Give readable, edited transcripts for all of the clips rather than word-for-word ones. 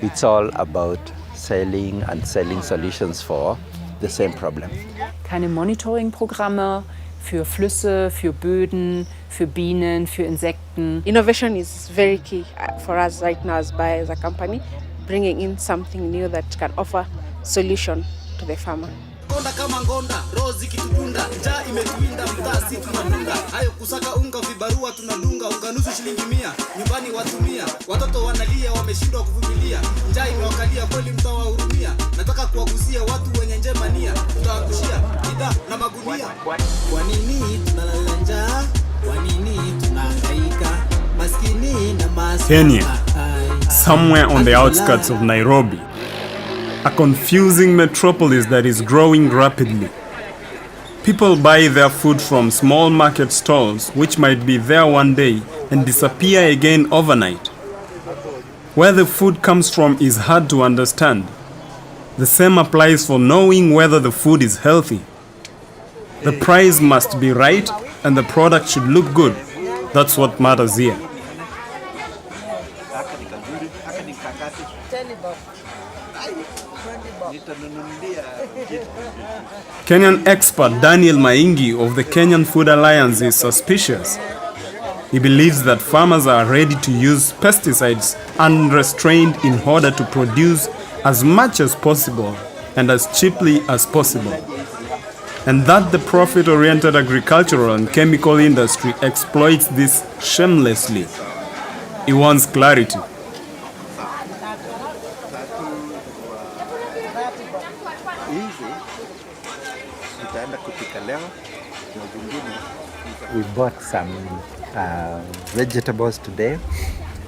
It's all about selling and selling solutions for the same problem. Keine Monitoring-Programme für Flüsse, für Böden, für Bienen, für Insekten. Innovation is very key for us right now as a company, bringing in something new that can offer solution to the farmer. Ngonda kama ngonda, rozi kitudunda, njaa imetuinda, mtasi tunadunda. Hayo kusaka unga vibarua tunadunga, unga nusu shilingi 100, nyumbani watumia. Watoto wanalia wameshindwa kuvumilia, njaa imewakalia kweli mtawahurumia. Nataka kuwagusia watu wenye njema nia, tutawakushia bidhaa na magunia. Kwa nini tunalala njaa? Kwa nini tunahangaika? Maskini na maskini. Kenya, somewhere on the outskirts of Nairobi. A confusing metropolis that is growing rapidly. People buy their food from small market stalls which might be there one day and disappear again overnight. Where the food comes from is hard to understand. The same applies for knowing whether the food is healthy. The price must be right and the product should look good. That's what matters here. Kenyan expert Daniel Maingi of the Kenyan Food Alliance is suspicious. He believes that farmers are ready to use pesticides unrestrained in order to produce as much as possible and as cheaply as possible, and that the profit-oriented agricultural and chemical industry exploits this shamelessly. He wants clarity. We bought some vegetables today.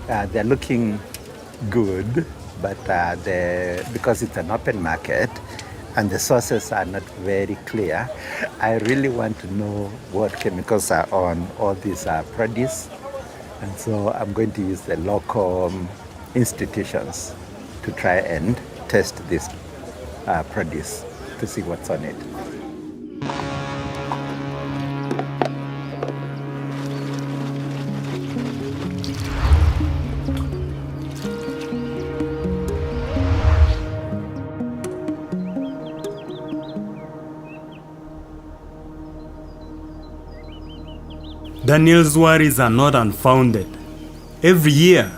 They're looking good, but because it's an open market and the sources are not very clear, I really want to know what chemicals are on all these produce. And so I'm going to use the local institutions to try and test this produce to see what's on it. Daniel's worries are not unfounded. Every year,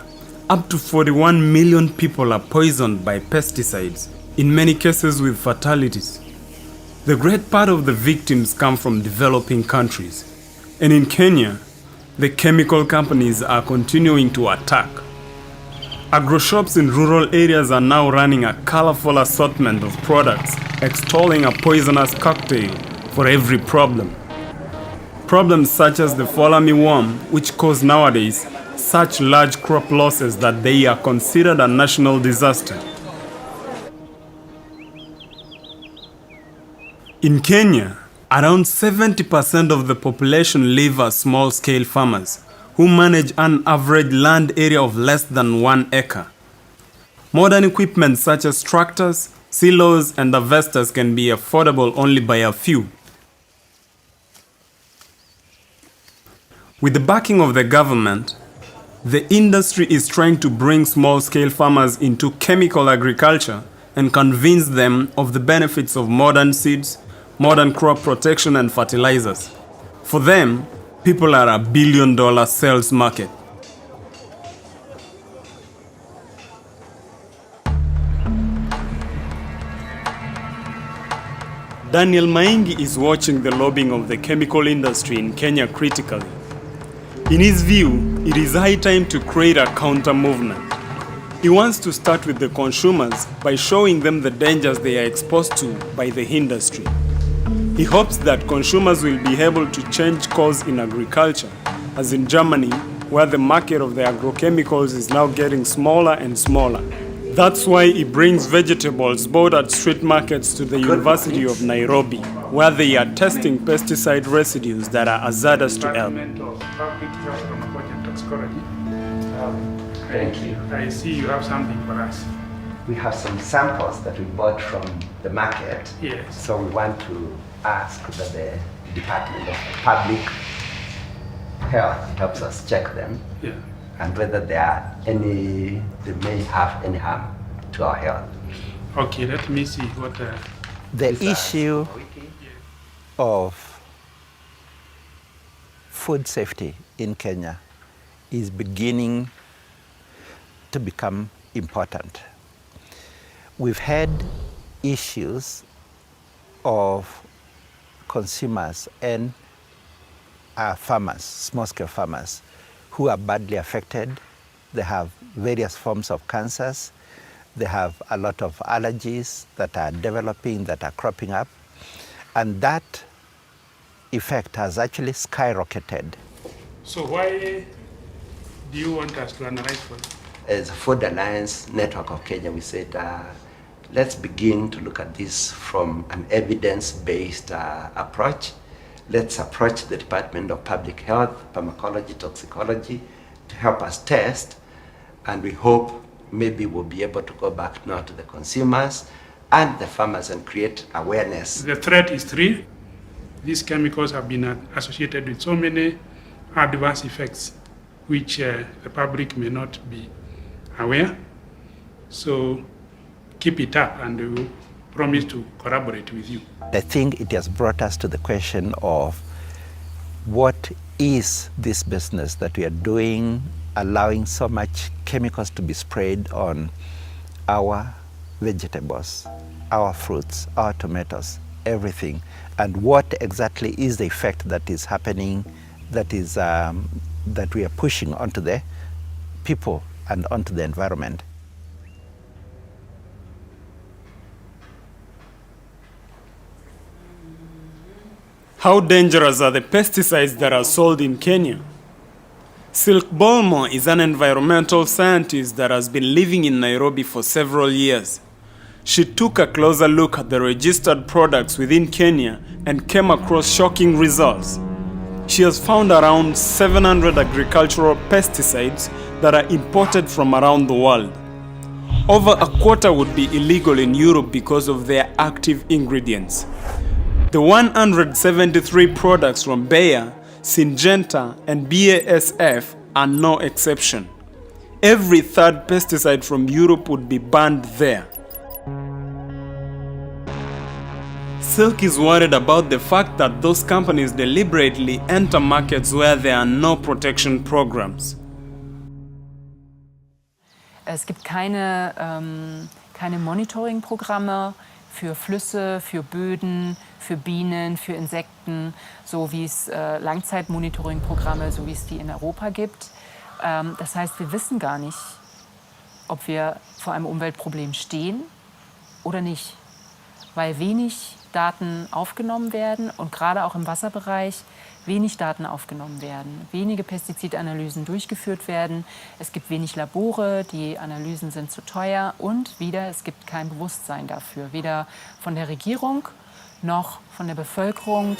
up to 41 million people are poisoned by pesticides, in many cases with fatalities. The great part of the victims come from developing countries. And in Kenya, the chemical companies are continuing to attack. Agro shops in rural areas are now running a colorful assortment of products, extolling a poisonous cocktail for every problem. Problems such as the fall army worm, which cause nowadays such large crop losses that they are considered a national disaster. In Kenya, around 70% of the population live as small-scale farmers who manage an average land area of less than 1 acre. Modern equipment such as tractors, silos, and harvesters can be affordable only by a few. With the backing of the government, the industry is trying to bring small-scale farmers into chemical agriculture and convince them of the benefits of modern seeds, modern crop protection, and fertilizers. For them, people are a billion-dollar sales market. Daniel Maingi is watching the lobbying of the chemical industry in Kenya critically. In his view, it is high time to create a counter-movement. He wants to start with the consumers by showing them the dangers they are exposed to by the industry. He hopes that consumers will be able to change course in agriculture, as in Germany, where the market of the agrochemicals is now getting smaller and smaller. That's why he brings vegetables bought at street markets to the University of Nairobi, where they are testing pesticide residues that are hazardous to health. Thank you. I see you have something for us. We have some samples that we bought from the market. Yes. So we want to ask that the Department of Public Health helps us check them. Yeah. And whether they may have any harm to our health. Okay, let me see what. The issue of food safety in Kenya is beginning to become important. We've had issues of consumers and farmers, small-scale farmers, who are badly affected. They have various forms of cancers. They have a lot of allergies that are developing, that are cropping up. And that effect has actually skyrocketed. So why do you want us to analyze for it? As Food Alliance Network of Kenya, we said, let's begin to look at this from an evidence-based approach. Let's approach the Department of Public Health, Pharmacology, Toxicology to help us test, and we hope maybe we'll be able to go back now to the consumers and the farmers and create awareness. The threat is real. These chemicals have been associated with so many adverse effects which the public may not be aware. So keep it up, and we will promise to collaborate with you. I think it has brought us to the question of what is this business that we are doing, allowing so much chemicals to be sprayed on our vegetables, our fruits, our tomatoes, everything, and what exactly is the effect that is happening, that is that we are pushing onto the people and onto the environment. How dangerous are the pesticides that are sold in Kenya? Silk Bolmo is an environmental scientist that has been living in Nairobi for several years. She took a closer look at the registered products within Kenya and came across shocking results. She has found around 700 agricultural pesticides that are imported from around the world. Over a quarter would be illegal in Europe because of their active ingredients. The 173 products from Bayer, Syngenta, and BASF are no exception. Every third pesticide from Europe would be banned there. Silk is worried about the fact that those companies deliberately enter markets where there are no protection programs. Es gibt keine Monitoring-Programme für Flüsse, für Böden, für Bienen, für Insekten, so wie es Langzeitmonitoring-Programme, so wie es die in Europa gibt. Das heißt, wir wissen gar nicht, ob wir vor einem Umweltproblem stehen oder nicht, weil wenig Daten aufgenommen werden und gerade auch im Wasserbereich wenig Daten aufgenommen werden, wenige Pestizidanalysen durchgeführt werden, es gibt wenig Labore, die Analysen sind zu teuer und wieder, es gibt kein Bewusstsein dafür, weder von der Regierung noch von der Bevölkerung.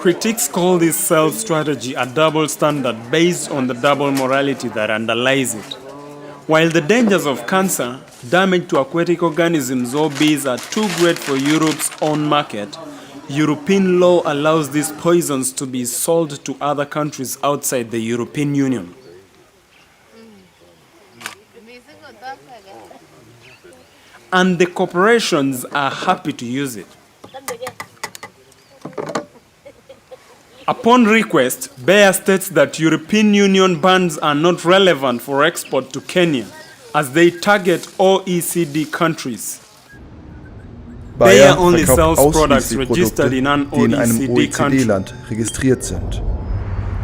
Critics call this sales strategy a double standard based on the double morality that underlies it. While the dangers of cancer, damage to aquatic organisms or bees are too great for Europe's own market, European law allows these poisons to be sold to other countries outside the European Union. And the corporations are happy to use it. Upon request, Bayer states that European Union bans are not relevant for export to Kenya, as they target OECD countries. Bayer only sells products registered in an die in einem OECD country. OECD-Land registriert sind.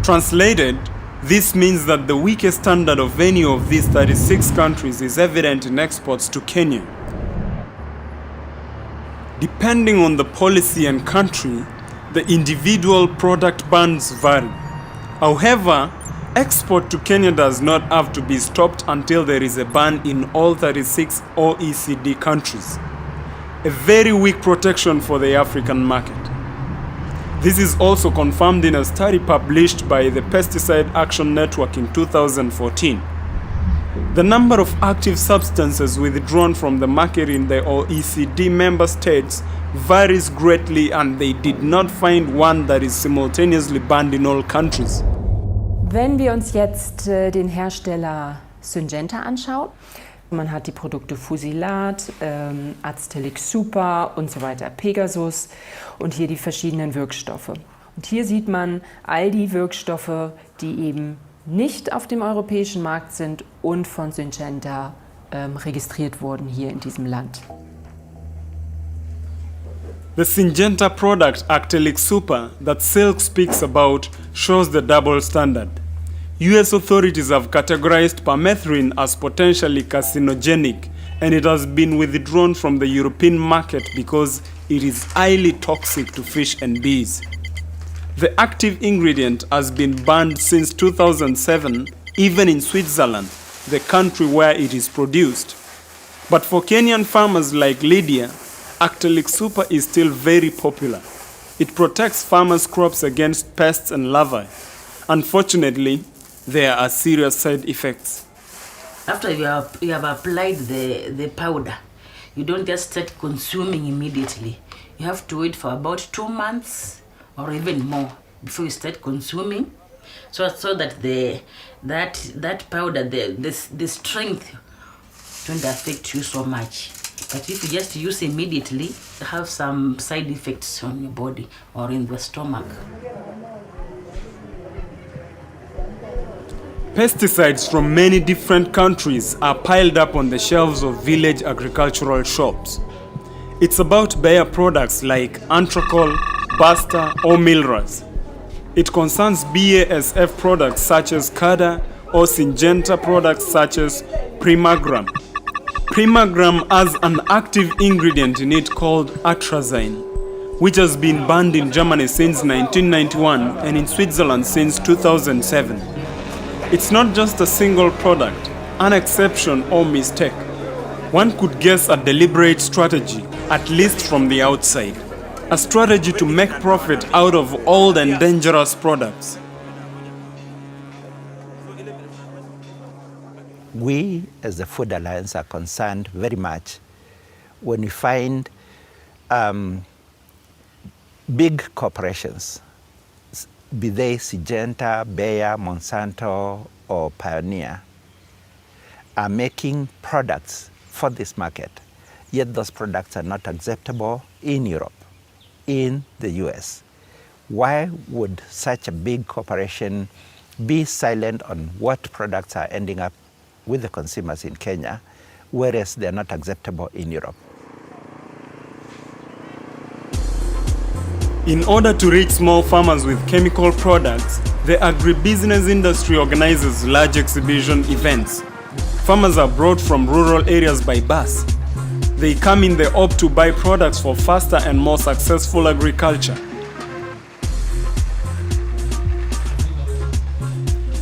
Translated, this means that the weakest standard of any of these 36 countries is evident in exports to Kenya. Depending on the policy and country, the individual product bans vary. However, export to Kenya does not have to be stopped until there is a ban in all 36 OECD countries. A very weak protection for the African market. This is also confirmed in a study published by the Pesticide Action Network in 2014. The number of active substances withdrawn from the market in the OECD member states varies greatly, and they did not find one that is simultaneously banned in all countries. Wenn wir uns jetzt den Hersteller Syngenta anschaut, man hat die Produkte Fusilat, Aztelic Super und so weiter, Pegasus und hier die verschiedenen Wirkstoffe. Und hier sieht man all die Wirkstoffe, die eben nicht auf dem europäischen Markt sind und von Syngenta registriert wurden hier in diesem Land. The Syngenta product Actelic Super that Silk speaks about shows the double standard. US authorities have categorized permethrin as potentially carcinogenic, and it has been withdrawn from the European market because it is highly toxic to fish and bees. The active ingredient has been banned since 2007, even in Switzerland, the country where it is produced. But for Kenyan farmers like Lydia, Actelic Super is still very popular. It protects farmers' crops against pests and larvae. Unfortunately, there are serious side effects. After you have applied the powder, you don't just start consuming immediately. You have to wait for about 2 months or even more before you start consuming, so that that powder, the strength don't affect you so much. But if you just use immediately, you have some side effects on your body or in the stomach. Pesticides from many different countries are piled up on the shelves of village agricultural shops. It's about Bayer products like Antracol, Basta or Milras. It concerns BASF products such as Cada or Syngenta products such as Primagram. Primagram has an active ingredient in it called atrazine, which has been banned in Germany since 1991 and in Switzerland since 2007. It's not just a single product, an exception or mistake. One could guess a deliberate strategy, at least from the outside. A strategy to make profit out of old and dangerous products. We, as the Food Alliance, are concerned very much when we find big corporations, be they Syngenta, Bayer, Monsanto, or Pioneer, are making products for this market, yet those products are not acceptable in Europe, in the US. Why would such a big corporation be silent on what products are ending up with the consumers in Kenya, whereas they're not acceptable in Europe? In order to reach small farmers with chemical products, the agribusiness industry organizes large exhibition events. Farmers are brought from rural areas by bus. They come in the hope to buy products for faster and more successful agriculture.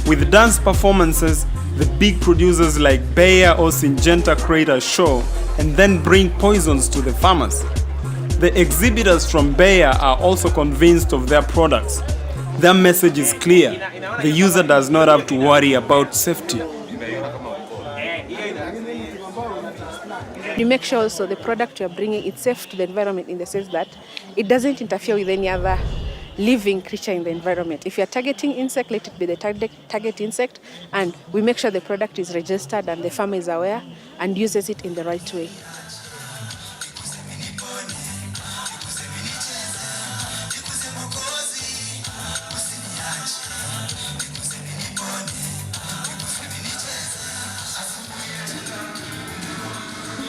With dance performances, the big producers like Bayer or Syngenta create a show and then bring poisons to the farmers. The exhibitors from Bayer are also convinced of their products. Their message is clear. The user does not have to worry about safety. You make sure also the product you are bringing is safe to the environment in the sense that it doesn't interfere with any other living creature in the environment. If you are targeting insect, let it be the target insect, and we make sure the product is registered and the farmer is aware and uses it in the right way.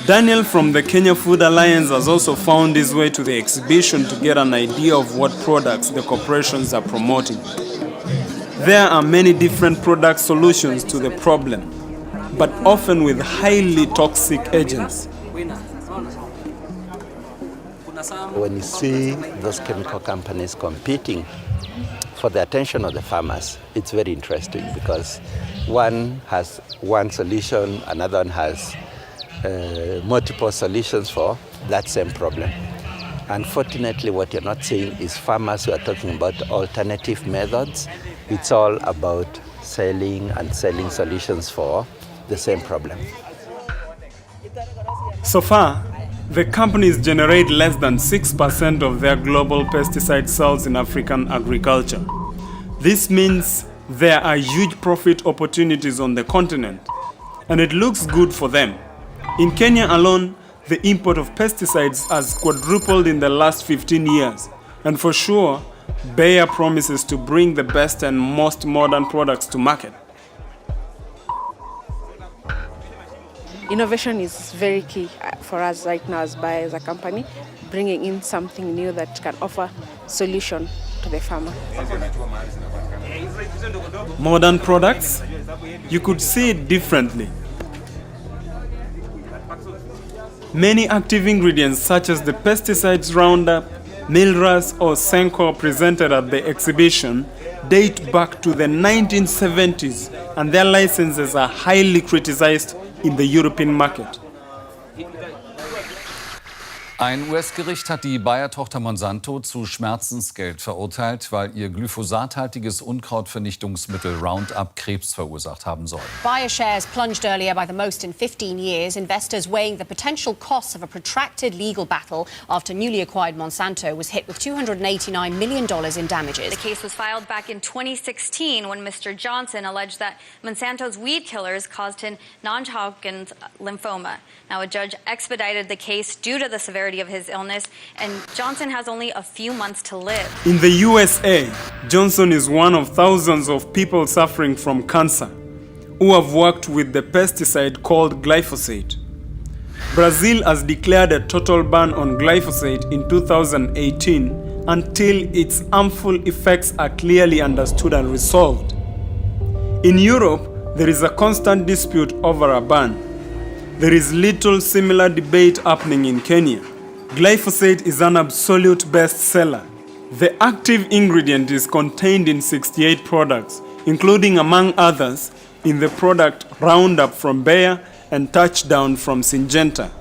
Daniel from the Kenya Food Alliance has also found his way to the exhibition to get an idea of what products the corporations are promoting. There are many different product solutions to the problem, but often with highly toxic agents. When you see those chemical companies competing for the attention of the farmers, it's very interesting because one has one solution, another one has multiple solutions for that same problem. Unfortunately, what you're not seeing is farmers who are talking about alternative methods. It's all about selling solutions for the same problem. So far, the companies generate less than 6% of their global pesticide sales in African agriculture. This means there are huge profit opportunities on the continent. and it looks good for them. In Kenya alone, the import of pesticides has quadrupled in the last 15 years, and for sure, Bayer promises to bring the best and most modern products to market. Innovation is very key for us right now as Bayer as a company, bringing in something new that can offer solution to the farmer. Modern products? You could see it differently. Many active ingredients such as the pesticides Roundup, Milras or Senko presented at the exhibition date back to the 1970s, and their licenses are highly criticized in the European market. Ein US-Gericht hat die Bayer-Tochter Monsanto zu Schmerzensgeld verurteilt, weil ihr glyphosathaltiges Unkrautvernichtungsmittel Roundup Krebs verursacht haben soll. Bayer shares plunged earlier by the most in 15 years, investors weighing the potential costs of a protracted legal battle after newly acquired Monsanto was hit with $289 million in damages. The case was filed back in 2016 when Mr. Johnson alleged that Monsanto's weed killers caused him non-Hodgkin's lymphoma. Now, a judge expedited the case due to the severity of his illness, and Johnson has only a few months to live. In the USA, Johnson is one of thousands of people suffering from cancer who have worked with the pesticide called glyphosate. Brazil has declared a total ban on glyphosate in 2018 until its harmful effects are clearly understood and resolved. In Europe, there is a constant dispute over a ban. There is little similar debate happening in Kenya. Glyphosate is an absolute bestseller. The active ingredient is contained in 68 products, including, among others, in the product Roundup from Bayer and Touchdown from Syngenta.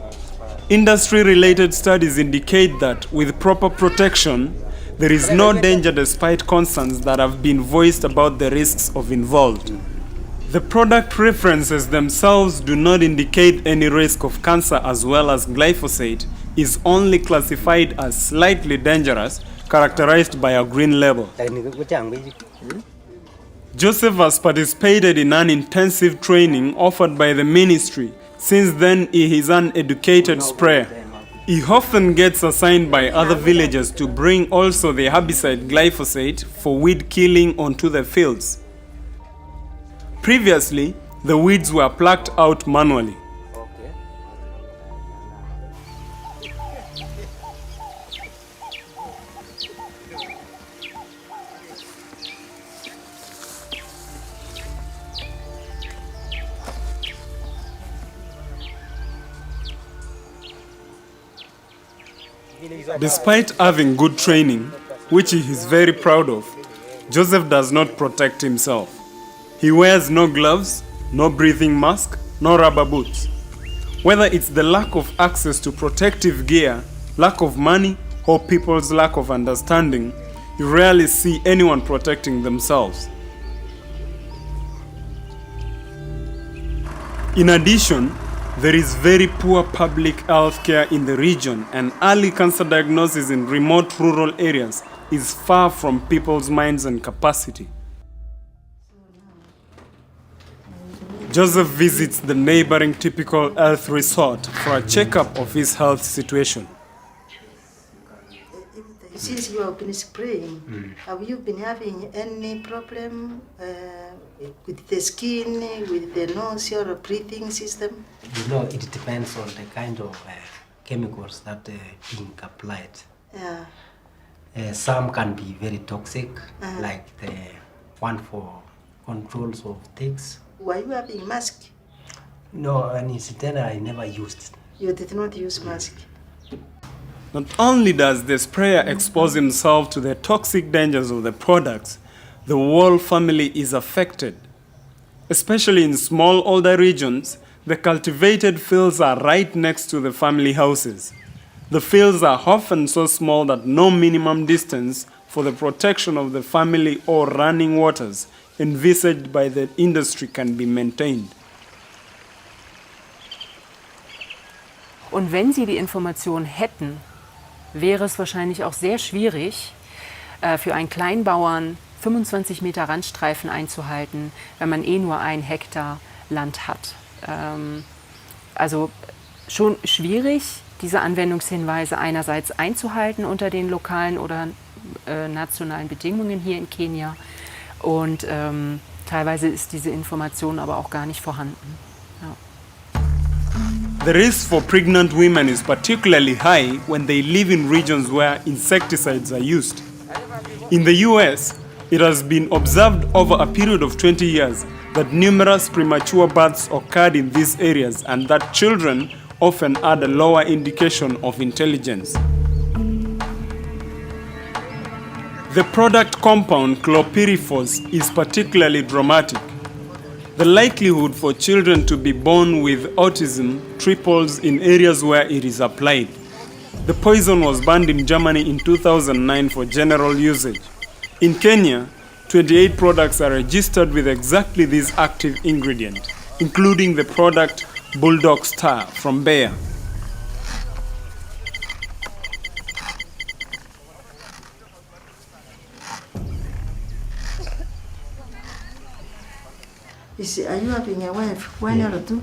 Industry-related studies indicate that with proper protection, there is no danger despite concerns that have been voiced about the risks involved. The product references themselves do not indicate any risk of cancer, as well as glyphosate is only classified as slightly dangerous, characterized by a green label. Joseph has participated in an intensive training offered by the ministry. Since then, he is an educated sprayer. He often gets assigned by other villagers to bring also the herbicide glyphosate for weed killing onto the fields. Previously, the weeds were plucked out manually. Despite having good training, which he is very proud of, Joseph does not protect himself. He wears no gloves, no breathing mask, no rubber boots. Whether it's the lack of access to protective gear, lack of money, or people's lack of understanding, you rarely see anyone protecting themselves. In addition, there is very poor public health care in the region, and early cancer diagnosis in remote rural areas is far from people's minds and capacity. Joseph visits the neighboring typical health resort for a checkup of his health situation. Since you have been spraying, have you been having any problem with the skin, with the nose, your breathing system? You know, it depends on the kind of chemicals that are being applied. Yeah. Some can be very toxic, like the one for controls of ticks. Were you having mask? No, and incidentally, I never used. You did not use mask? Not only does the sprayer expose himself to the toxic dangers of the products, the whole family is affected. Especially in small older regions, the cultivated fields are right next to the family houses. The fields are often so small that no minimum distance for the protection of the family or running waters envisaged by the industry can be maintained. Und wenn Sie die Information hätten, wäre es wahrscheinlich auch sehr schwierig, für einen Kleinbauern 25 Meter Randstreifen einzuhalten, wenn man nur 1 Hektar Land hat. also schon schwierig, diese Anwendungshinweise einerseits einzuhalten unter den lokalen oder nationalen Bedingungen hier in Kenia. Und teilweise ist diese Information aber auch gar nicht vorhanden. Ja. The risk for pregnant women is particularly high when they live in regions where insecticides are used. In the US, it has been observed over a period of 20 years that numerous premature births occurred in these areas and that children often had a lower indication of intelligence. The product compound chlorpyrifos is particularly dramatic. The likelihood for children to be born with autism triples in areas where it is applied. The poison was banned in Germany in 2009 for general usage. In Kenya, 28 products are registered with exactly this active ingredient, including the product Bulldog Star from Bayer. Are you having a wife? One or two?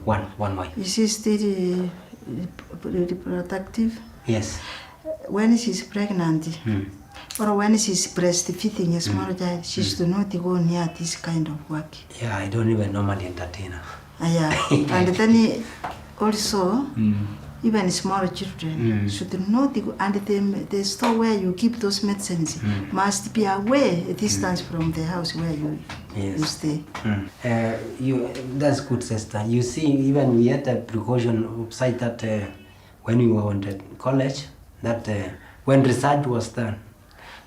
One wife. Is she still reproductive? Yes. When she's pregnant, or when she's breastfeeding a small child, she should not go near this kind of work. Yeah, I don't even normally entertain her. Yeah, and then also, even small children should not go, and the store where you keep those medicines must be away a distance from the house where you stay. That's good, sister. You see, even we had a precaution upside that when we were in college, that when research was done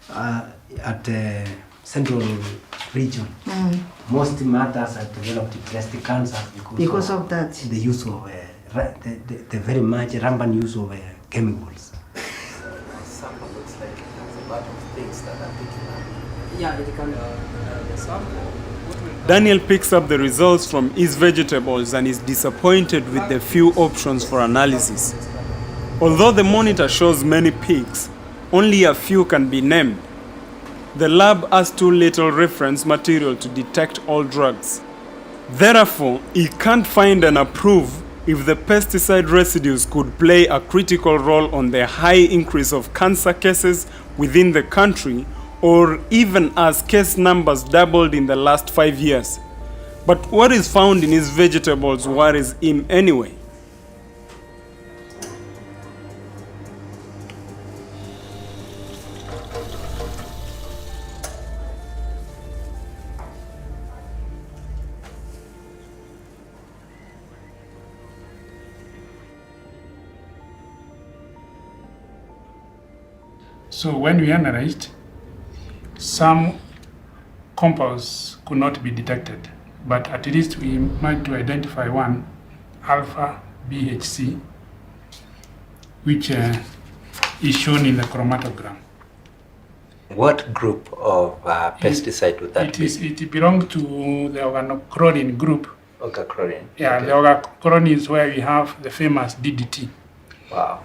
at the central region, most mothers have developed breast cancer because of that. The use of the very much rampant use of chemicals. Sample looks like it has a lot of things that are picking up. Yeah, it can. The sample. Daniel picks up the results from his vegetables and is disappointed with the few options for analysis. Although the monitor shows many peaks, only a few can be named. The lab has too little reference material to detect all drugs. Therefore, it can't find and approve if the pesticide residues could play a critical role on the high increase of cancer cases within the country, or even as case numbers doubled in the last 5 years. But what is found in his vegetables worries him anyway. So when we analyzed, some compounds could not be detected, but at least we managed to identify one, alpha BHC, which is shown in the chromatogram. What group of pesticide would that be? It belongs to the organochlorine group. Organochlorine. Yeah, Okay. the organochlorine is where we have the famous DDT. Wow.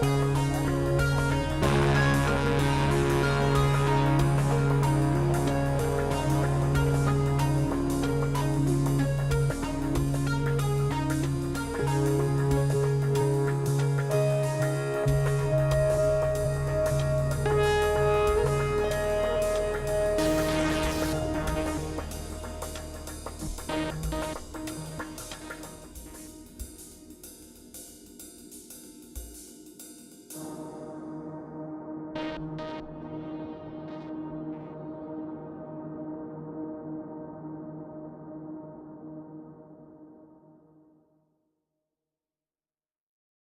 Bye.